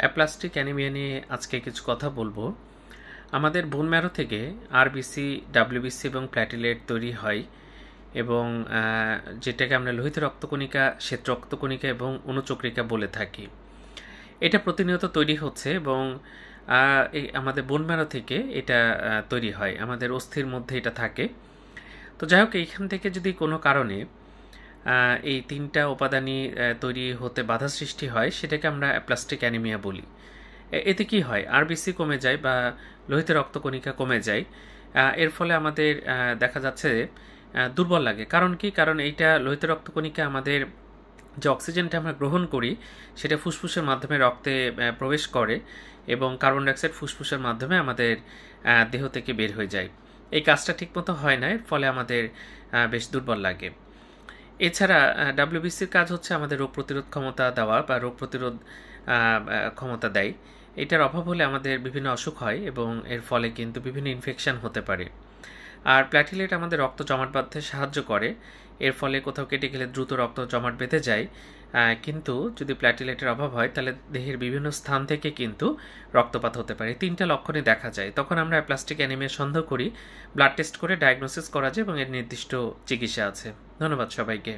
Aplastic anaemia নিয়ে আজকে কিছু কথা বলবো। আমাদের বোন ম্যারো থেকে আরবিসি, ডাব্লিউবিসি এবং প্ল্যাটিলেট তৈরি হয় এবং যেটাকে আমরা লোহিত রক্তকণিকা, শ্বেত রক্তকণিকা এবং অনুচক্রিকা বলে থাকি। এটা প্রতিনিয়ত তৈরি হচ্ছে এবং এই আমাদের বোন ম্যারো থেকে এটা তৈরি হয়, আমাদের অস্থির মধ্যে এটা থাকে। তো যাই হোক, এইখান থেকে যদি কোনো কারণে এই তিনটা উপাদানই তৈরি হতে বাধা সৃষ্টি হয়, সেটাকে আমরা অ্যাপ্লাস্টিক অ্যানিমিয়া বলি। এতে কি হয়, আরবিসি কমে যায় বা লোহিত রক্তকণিকা কমে যায়। এর ফলে আমাদের দেখা যাচ্ছে দুর্বল লাগে। কারণ কি? কারণ এইটা লোহিত রক্তকণিকা আমাদের যে অক্সিজেনটা আমরা গ্রহণ করি সেটা ফুসফুসের মাধ্যমে রক্তে প্রবেশ করে এবং কার্বন ডাইঅক্সাইড ফুসফুসের মাধ্যমে আমাদের দেহ থেকে বের হয়ে যায়। এই কাজটা ঠিকমতো হয় না, এর ফলে আমাদের বেশ দুর্বল লাগে। এছাড়া ডাব্লিউবিসির কাজ হচ্ছে আমাদের রোগ প্রতিরোধ ক্ষমতা দেওয়া বা রোগ প্রতিরোধ ক্ষমতা দেয়। এটার অভাব হলে আমাদের বিভিন্ন অসুখ হয় এবং এর ফলে কিন্তু বিভিন্ন ইনফেকশন হতে পারে। আর প্ল্যাটিলেট আমাদের রক্ত জমাট বাঁধতে সাহায্য করে, এর ফলে কোথাও কেটে গেলে দ্রুত রক্ত জমাট বেঁধে যায়। কিন্তু যদি প্ল্যাটিলেটের অভাব হয় তাহলে দেহের বিভিন্ন স্থান থেকে কিন্তু রক্তপাত হতে পারে। তিনটা লক্ষণই দেখা যায়, তখন আমরা অ্যাপ্লাস্টিক অ্যানিমিয়া সন্দেহ করি। ব্লাড টেস্ট করে ডায়াগনোসিস করা যায় এবং এর নির্দিষ্ট চিকিৎসা আছে। ধন্যবাদ সবাইকে।